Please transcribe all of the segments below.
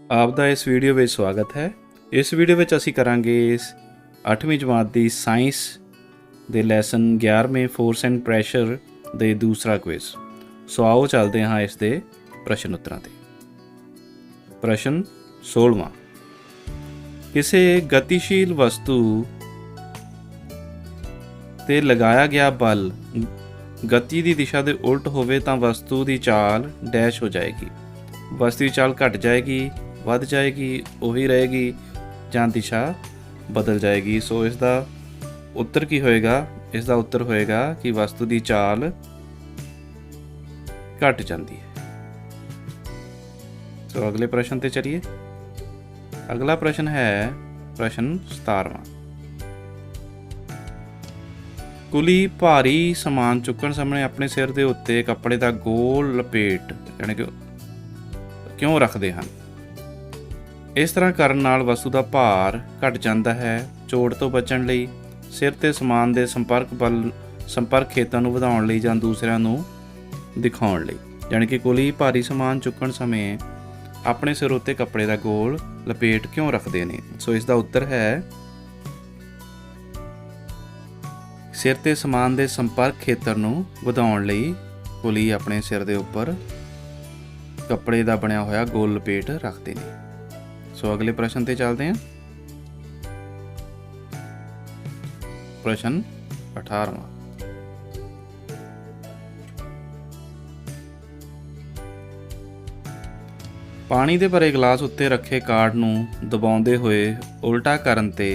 आपदा इस वीडियो में स्वागत है। इस वीडियो में असी करांगे 8वीं जमात की साइंस के लैसन 11वें फोर्स एंड प्रैशर के दूसरा क्विज। सो आओ चलते हाँ इसके प्रश्न उत्तरां ते। प्रश्न 16वां, किसी गतिशील वस्तु ते लगाया गया बल गति की दिशा के उल्ट होवे तां वस्तु की चाल डैश हो जाएगी। वस्तु की चाल घट जाएगी, वध जाएगी, वही रहेगी, जां दिशा बदल जाएगी। सो इसका उत्तर की होएगा? इसका उत्तर होएगा कि वस्तु की चाल घट जाती है। सो अगले प्रश्न ते चलिए। अगला प्रश्न है प्रश्न 17वां, कुली भारी समान चुकण समय अपने सिर के उत्ते कपड़े का गोल लपेट यानी कि क्यों रखते हैं? इस तरह करन नाल वस्तु का भार घट जाता है। चोट तो बचण लई, सिर ते समान के संपर्क खेतां नूं वधाउण लई जां दूसरिਆਂ ਨੂੰ दिखाउण लई। यानी कि कुली भारी समान चुकण समय अपने सिर उत्ते कपड़े का गोल लपेट क्यों रखते हैं? सो इसका उत्तर है सिर ते समान के संपर्क खेतर नूं वधाउण लई कुली अपने सिर के उपर कपड़े का बनया होया गोल लपेट रखते हैं। सो अगले प्रश्न ते चलते हैं। प्रश्न 18वां, पानी दे भरे गिलास उत्ते रखे कार्ड नूं दबाउंदे होए उल्टा करन ते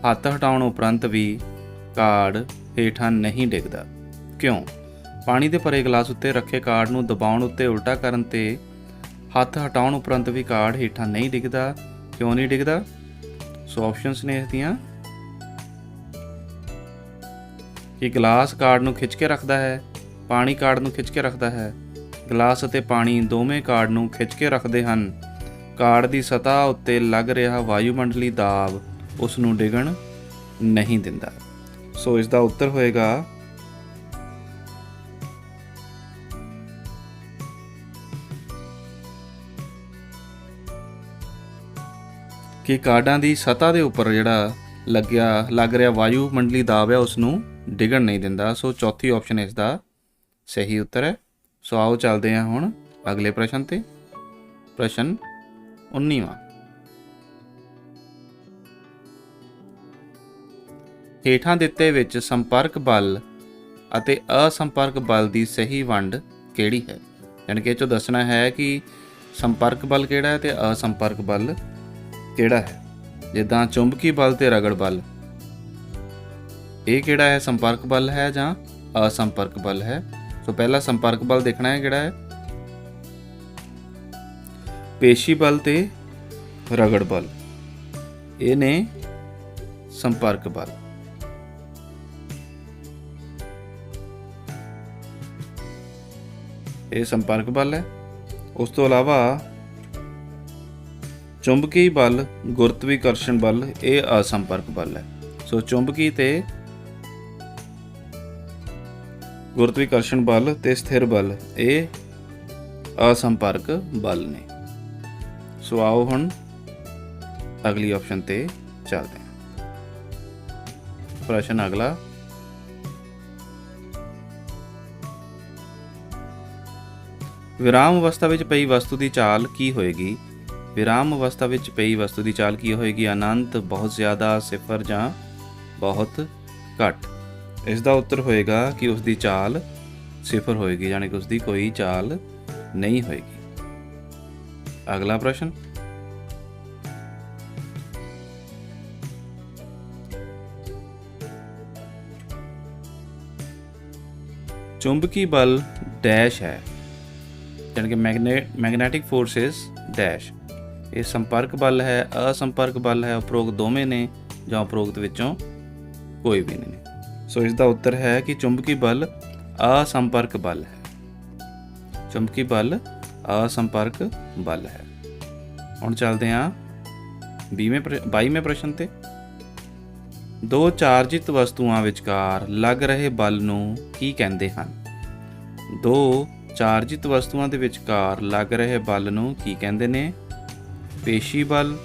हत्थ हटाउण उपरंत भी कार्ड हेठां नहीं डिगदा। क्यों? पानी दे भरे गिलास उत्ते रखे कार्ड नूं दबाउण उत्ते उल्टा करन ते हत्थ हटाउण उपरंत भी कार्ड हेठां नहीं डिगदा। क्यों नहीं डिगदा? सो ऑप्शनस ने इसदियां कि गिलास कार्ड नूं खिंच के रखता है, पानी कार्ड नूं खिंच के रखता है, गिलास अते पानी दोवें कार्ड नूं खिंच के रखते हैं, कार्ड की सतह उत्ते लग रहा वायुमंडली दाब उस नूं डिगण नहीं दिंदा। सो इसका उत्तर होएगा कि कार्डां की सतह के उपर जिहड़ा लग रहा वायुमंडली दाब है उसनूं डिगण नहीं दिंदा। सो चौथी ऑप्शन इसका सही उत्तर है। सो आओ चलते हैं हुण अगले प्रश्न ते। प्रश्न 19वां, हेठां दिते विच संपर्क बल अते असंपर्क बल की सही वंड किहड़ी है? यानी कि इह चों दसना है कि संपर्क बल किहड़ा है ते असंपर्क बल किहड़ा है। जिद्दां चुंबकी बल ते रगड़ बल, ये किहड़ा है? संपर्क बल है जां असंपर्क बल है? तो पहला संपर्क बल देखना है किहड़ा है, पेशी बल ते रगड़ बल, ये ने संपर्क बल। ये संपर्क बल है। उस तो इलावा चुंबकी बल, गुरुत्वाकर्षण बल, ये असंपर्क बल है। सो चुंबकी ते गुरुत्वाकर्षण बल ते स्थिर बल ये असंपर्क बल ने। सो आओ हुण अगली ऑप्शन ते चलते हैं। प्रश्न अगला, विराम अवस्था विच पई वस्तु की चाल की होएगी? विराम अवस्था विच पई वस्तु की चाल की होएगी? अनंत, बहुत ज़्यादा, सिफर जां बहुत घट? इसका उत्तर होएगा कि उसकी चाल सिफर होएगी, यानी कि उसकी कोई चाल नहीं होएगी। अगला प्रश्न, चुंबकी बल डैश है, यानी कि मैग्नेटिक फोर्सेस डैश। ये संपर्क बल है, असंपर्क बल है, उपरोक्त दोवें ने जां उपरोक्त विचों कोई भी नहीं। सो इसका उत्तर है कि चुंबकी बल असंपर्क बल है। चुंबकी बल असंपर्क बल है। हुण चलते हैं 22वें प्रश्न ते। दो चार्जित वस्तुआं विचकार लग रहे बल नूं की कहंदे हन? दो चार्जित वस्तुआं दे विचकार लग रहे बल नूं की कहंदे ने? ਪੇਸ਼ੀ ਬਲ,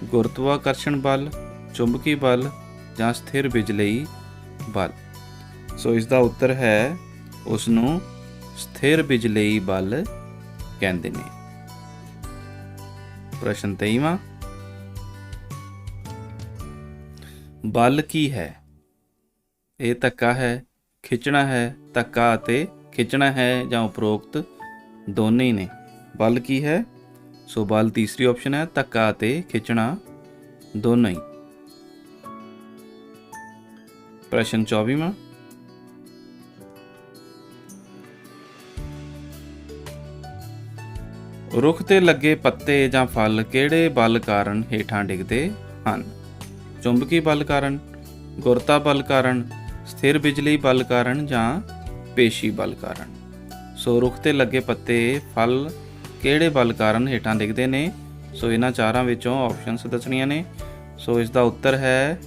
ਗੁਰਤਵਾਕਰਸ਼ਣ ਬਲ, ਚੁੰਬਕੀ ਬਲ ਜਾਂ ਸਥਿਰ ਬਿਜਲਈ ਬਲ। ਸੋ ਇਸ ਦਾ ਉੱਤਰ ਹੈ ਉਸ ਨੂੰ ਸਥਿਰ ਬਿਜਲਈ ਬਲ ਕਹਿੰਦੇ ਨੇ। ਪ੍ਰਸ਼ਨ 23ਵਾਂ, ਬਲ ਕੀ ਹੈ? ਇਹ ਧੱਕਾ ਹੈ, ਖਿੱਚਣਾ ਹੈ, ਧੱਕਾ ਅਤੇ ਖਿੱਚਣਾ ਹੈ ਜਾਂ ਉਪਰੋਕਤ ਦੋਨੇ ਹੀ ਨੇ। ਬਲ ਕੀ ਹੈ? ਸੋ ਬਲ ਤੀਸਰੀ ਆਪਸ਼ਨ ਹੈ, ਧੱਕਾ ਅਤੇ ਖਿੱਚਣਾ ਦੋਨੋਂ ਹੀ। ਪ੍ਰਸ਼ਨ 24ਵਾਂ, ਰੁੱਖ ਤੇ ਲੱਗੇ ਪੱਤੇ ਜਾਂ ਫਲ ਕਿਹੜੇ ਬਲ ਕਾਰਨ ਹੇਠਾਂ ਡਿੱਗਦੇ ਹਨ? ਚੁੰਬਕੀ ਬਲ ਕਾਰਨ, ਗੁਰਤਾ ਬਲ ਕਾਰਨ, ਸਥਿਰ ਬਿਜਲੀ ਬਲ ਕਾਰਨ ਜਾਂ ਪੇਸ਼ੀ ਬਲ ਕਾਰਨ। ਸੋ ਰੁੱਖ ਤੇ ਲੱਗੇ ਪੱਤੇ, ਫਲ ਕਿਹੜੇ ਬਲ ਕਾਰਨ ਹੇਠਾਂ ਡਿੱਗਦੇ ਨੇ? ਸੋ ਇਹਨਾਂ ਚਾਰਾਂ ਵਿੱਚੋਂ ਆਪਸ਼ਨਸ ਦੱਸਣੀਆਂ ਨੇ। ਸੋ ਇਸ ਦਾ ਉੱਤਰ ਹੈ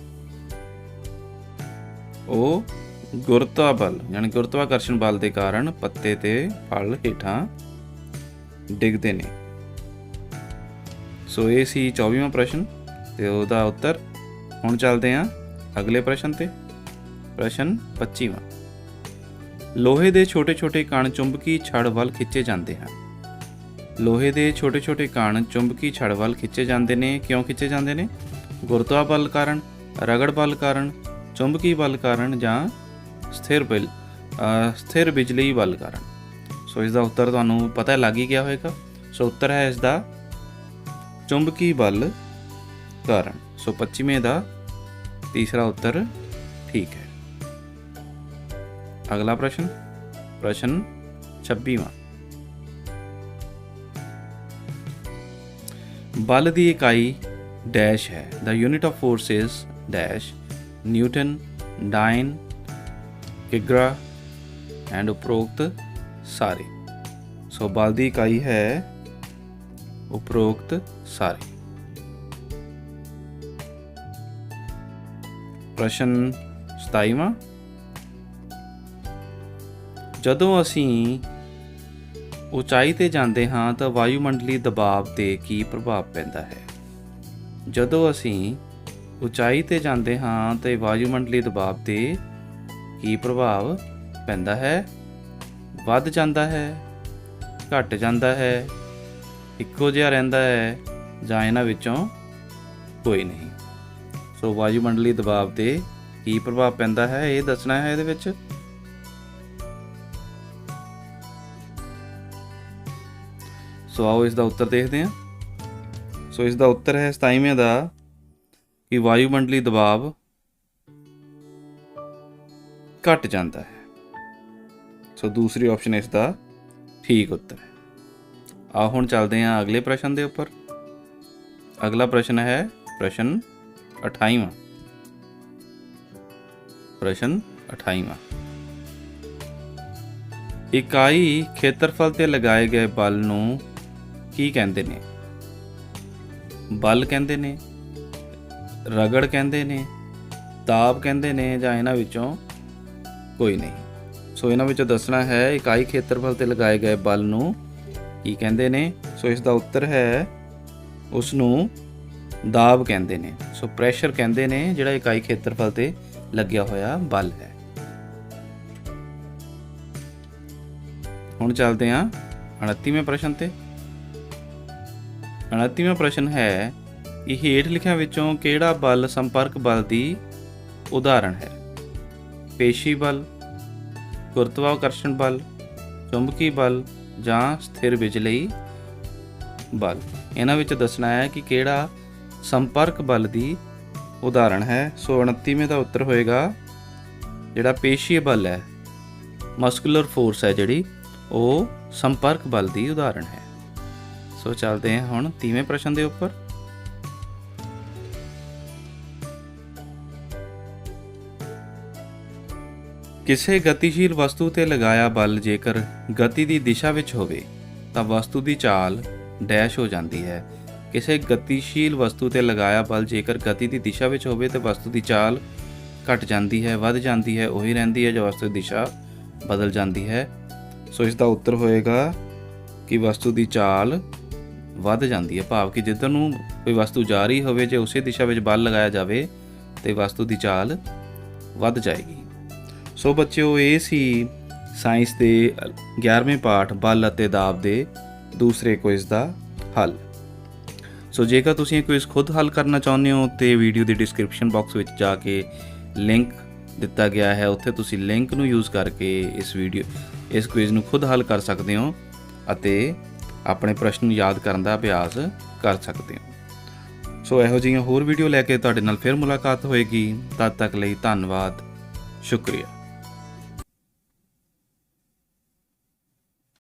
ਉਹ ਗੁਰਤਾ ਬਲ, ਯਾਨੀ ਗੁਰਤਵਾਕਰਸ਼ਣ ਬਲ ਦੇ ਕਾਰਨ ਪੱਤੇ ਤੇ ਫਲ ਹੇਠਾਂ ਡਿੱਗਦੇ ਨੇ। ਸੋ ਇਹ ਸੀ 24ਵਾਂ ਪ੍ਰਸ਼ਨ ਤੇ ਉਹਦਾ ਉੱਤਰ। ਹੁਣ ਚੱਲਦੇ ਹਾਂ ਅਗਲੇ ਪ੍ਰਸ਼ਨ ਤੇ। ਪ੍ਰਸ਼ਨ 25ਵਾਂ, ਲੋਹੇ ਦੇ ਛੋਟੇ-ਛੋਟੇ ਕਣ ਚੁੰਬਕੀ ਛੜ ਵੱਲ ਖਿੱਚੇ ਜਾਂਦੇ ਹਨ। ਲੋਹੇ ਦੇ ਛੋਟੇ-ਛੋਟੇ ਕਣ ਚੁੰਬਕੀ ਛੜ ਵੱਲ ਖਿੱਚੇ ਜਾਂਦੇ ਨੇ। ਕਿਉਂ ਖਿੱਚੇ ਜਾਂਦੇ ਨੇ? ਗੁਰਤਾ ਬਲ ਕਾਰਨ, ਰਗੜ ਬਲ ਕਾਰਨ, ਚੁੰਬਕੀ ਬਲ ਕਾਰਨ ਜਾਂ ਸਥਿਰ ਬਿਜਲੀ ਬਲ ਕਾਰਨ। ਸੋ ਇਸ ਦਾ ਉੱਤਰ ਤੁਹਾਨੂੰ ਪਤਾ ਲੱਗ ਹੀ ਗਿਆ ਹੋਵੇਗਾ। ਸੋ ਉੱਤਰ ਹੈ ਇਸ ਦਾ ਚੁੰਬਕੀ ਬਲ ਕਾਰਨ। ਸੋ 25ਵੇਂ ਦਾ ਤੀਸਰਾ ਉੱਤਰ ਠੀਕ ਹੈ। ਅਗਲਾ ਪ੍ਰਸ਼ਨ, ਪ੍ਰਸ਼ਨ 26ਵਾਂ, ਬਲ ਦੀ ਇਕਾਈ ਡੈਸ਼ ਹੈ। The unit of force is dash, newton, dyne, ਕਿਗਰਾ ਐਂਡ ਉਪਰੋਕਤ ਸਾਰੇ। ਸੋ ਬਲ ਦੀ ਇਕਾਈ ਹੈ ਉਪਰੋਕਤ ਸਾਰੇ। ਪ੍ਰਸ਼ਨ 27ਵਾਂ, ਜਦੋਂ ਅਸੀਂ ਉਚਾਈ ਤੇ ਜਾਂਦੇ ਹਾਂ ਤਾਂ ਵਾਯੂਮੰਡਲੀ ਦਬਾਅ ਤੇ ਕੀ ਪ੍ਰਭਾਵ ਪੈਂਦਾ ਹੈ? ਜਦੋਂ ਅਸੀਂ ਉਚਾਈ ਤੇ ਜਾਂਦੇ ਹਾਂ ਤੇ ਵਾਯੂਮੰਡਲੀ ਦਬਾਅ ਤੇ ਕੀ ਪ੍ਰਭਾਵ ਪੈਂਦਾ ਹੈ? ਵੱਧ ਜਾਂਦਾ ਹੈ, ਘਟ ਜਾਂਦਾ ਹੈ, ਇੱਕੋ ਜਿਹਾ ਰਹਿੰਦਾ ਹੈ ਜਾਂ ਇਹਨਾਂ ਵਿੱਚੋਂ ਕੋਈ ਨਹੀਂ। ਸੋ ਵਾਯੂਮੰਡਲੀ ਦਬਾਅ ਤੇ ਕੀ ਪ੍ਰਭਾਵ ਪੈਂਦਾ ਹੈ ਇਹ ਦੱਸਣਾ ਹੈ ਇਹਦੇ ਵਿੱਚ। ਸੋ ਆਓ ਇਸ ਦਾ ਉੱਤਰ ਦੇਖਦੇ ਹਾਂ। ਸੋ ਇਸ ਦਾ ਉੱਤਰ ਹੈ 27ਵੇਂ ਦਾ ਕਿ ਵਾਯੂਮੰਡਲੀ ਦਬਾਅ ਘਟ ਜਾਂਦਾ ਹੈ। ਸੋ ਦੂਸਰੀ ਆਪਸ਼ਨ ਇਸ ਦਾ ਠੀਕ ਉੱਤਰ ਹੈ। ਆਓ ਹੁਣ ਚੱਲਦੇ ਹਾਂ ਅਗਲੇ ਪ੍ਰਸ਼ਨ ਦੇ ਉੱਪਰ। ਅਗਲਾ ਪ੍ਰਸ਼ਨ ਹੈ ਪ੍ਰਸ਼ਨ 28ਵਾਂ। ਪ੍ਰਸ਼ਨ 28ਵਾਂ, ਇਕਾਈ ਖੇਤਰਫਲ ਤੇ ਲਗਾਏ ਗਏ ਬਲ ਨੂੰ ਕੀ ਕਹਿੰਦੇ ਨੇ? ਬਲ ਕਹਿੰਦੇ ਨੇ, ਰਗੜ ਕਹਿੰਦੇ ਨੇ, ਦਾਬ ਕਹਿੰਦੇ ਨੇ ਜਾਂ ਇਹਨਾਂ ਵਿੱਚੋਂ ਕੋਈ ਨਹੀਂ। ਸੋ ਇਹਨਾਂ ਵਿੱਚੋਂ ਦੱਸਣਾ ਹੈ ਇਕਾਈ ਖੇਤਰਫਲ ਤੇ ਲਗਾਏ ਗਏ ਬਲ ਨੂੰ ਕੀ ਕਹਿੰਦੇ ਨੇ। ਸੋ ਇਸ ਦਾ ਉੱਤਰ ਹੈ ਉਸ ਨੂੰ ਦਾਬ ਕਹਿੰਦੇ ਨੇ। ਸੋ ਪ੍ਰੈਸ਼ਰ ਕਹਿੰਦੇ ਨੇ ਜਿਹੜਾ ਇਕਾਈ ਖੇਤਰਫਲ ਤੇ ਲੱਗਿਆ ਹੋਇਆ ਬਲ ਹੈ। ਹੁਣ ਚੱਲਦੇ ਹਾਂ 29ਵੇਂ ਪ੍ਰਸ਼ਨ ਤੇ। 29ਵਾਂ ਪ੍ਰਸ਼ਨ ਹੈ ਕਿ ਹੇਠ ਲਿਖਿਆਂ ਵਿੱਚੋਂ ਕਿਹੜਾ ਬਲ ਸੰਪਰਕ ਬਲ ਦੀ ਉਦਾਹਰਣ ਹੈ? ਪੇਸ਼ੀ ਬਲ, ਗੁਰਤਵਾਕਰਸ਼ਣ ਬਲ, ਚੁੰਬਕੀ ਬਲ ਜਾਂ ਸਥਿਰ ਬਿਜਲਈ ਬਲ। ਇਹਨਾਂ ਵਿੱਚ ਦੱਸਣਾ ਹੈ ਕਿ ਕਿਹੜਾ ਸੰਪਰਕ ਬਲ ਦੀ ਉਦਾਹਰਣ ਹੈ। ਸੋ 29ਵੇਂ ਦਾ ਉੱਤਰ ਹੋਏਗਾ ਜਿਹੜਾ ਪੇਸ਼ੀ ਬਲ ਹੈ, ਮਸਕੂਲਰ ਫੋਰਸ ਹੈ ਜਿਹੜੀ, ਉਹ ਸੰਪਰਕ ਬਲ ਦੀ ਉਦਾਹਰਣ ਹੈ। ਸੋ ਚੱਲਦੇ ਹਾਂ ਹੁਣ 30ਵੇਂ ਪ੍ਰਸ਼ਨ ਦੇ ਉੱਪਰ। ਕਿਸੇ ਗਤੀਸ਼ੀਲ ਵਸਤੂ ਤੇ ਲਗਾਇਆ ਬਲ ਜੇਕਰ ਗਤੀ ਦੀ ਦਿਸ਼ਾ ਵਿੱਚ ਹੋਵੇ ਤਾਂ ਵਸਤੂ ਦੀ ਚਾਲ ਡੈਸ਼ ਹੋ ਜਾਂਦੀ ਹੈ। ਕਿਸੇ ਗਤੀਸ਼ੀਲ ਵਸਤੂ ਤੇ ਲਗਾਇਆ ਬਲ ਜੇਕਰ ਗਤੀ ਦੀ ਦਿਸ਼ਾ ਵਿੱਚ ਹੋਵੇ ਤਾਂ ਵਸਤੂ ਦੀ ਚਾਲ ਘਟ ਜਾਂਦੀ ਹੈ, ਵੱਧ ਜਾਂਦੀ ਹੈ, ਉਹੀ ਰਹਿੰਦੀ ਹੈ ਜਾਂ ਵਸਤੂ ਦੀ ਦਿਸ਼ਾ ਬਦਲ ਜਾਂਦੀ ਹੈ। ਸੋ ਇਸ ਦਾ ਉੱਤਰ ਹੋਏਗਾ ਕਿ ਵਸਤੂ ਦੀ ਚਾਲ ਵੱਧ ਜਾਂਦੀ ਹੈ। ਭਾਵ ਕਿ ਜਿੱਧਰ ਨੂੰ ਕੋਈ ਵਸਤੂ ਜਾ ਰਹੀ ਹੋਵੇ, ਜੇ ਉਸੇ ਦਿਸ਼ਾ ਵਿੱਚ ਬਲ ਲਗਾਇਆ ਜਾਵੇ ਤੇ ਵਸਤੂ ਦੀ ਚਾਲ ਵੱਧ ਜਾਏਗੀ। ਸੋ ਬੱਚਿਓ, ਇਹ ਸੀ ਸਾਇੰਸ ਦੇ 11ਵੇਂ ਪਾਠ ਬਲ ਅਤੇ ਦਾਬ ਦੇ ਦੂਸਰੇ ਕੁਇਜ਼ ਦਾ ਹੱਲ। ਸੋ ਜੇਕਰ ਤੁਸੀਂ ਇਹ ਕੁਇਜ਼ ਖੁਦ ਹੱਲ ਕਰਨਾ ਚਾਹੁੰਦੇ ਹੋ ਤੇ ਵੀਡੀਓ ਦੀ ਡਿਸਕ੍ਰਿਪਸ਼ਨ ਬਾਕਸ ਵਿੱਚ ਜਾ ਕੇ ਲਿੰਕ ਦਿੱਤਾ ਗਿਆ ਹੈ, ਉੱਥੇ ਤੁਸੀਂ ਲਿੰਕ ਨੂੰ ਯੂਜ਼ ਕਰਕੇ ਇਸ ਕੁਇਜ਼ ਨੂੰ ਖੁਦ ਹੱਲ ਕਰ ਸਕਦੇ ਹੋ ਅਤੇ ਆਪਣੇ ਪ੍ਰਸ਼ਨ ਨੂੰ ਯਾਦ ਕਰਨ ਦਾ ਅਭਿਆਸ ਕਰ ਸਕਦੇ ਹੋ। ਸੋ ਇਹੋ ਜਿਹੀਆਂ ਹੋਰ ਵੀਡੀਓ ਲੈ ਕੇ ਤੁਹਾਡੇ ਨਾਲ ਫਿਰ ਮੁਲਾਕਾਤ ਹੋਏਗੀ। ਤਦ ਤੱਕ ਲਈ ਧੰਨਵਾਦ, ਸ਼ੁਕਰੀਆ।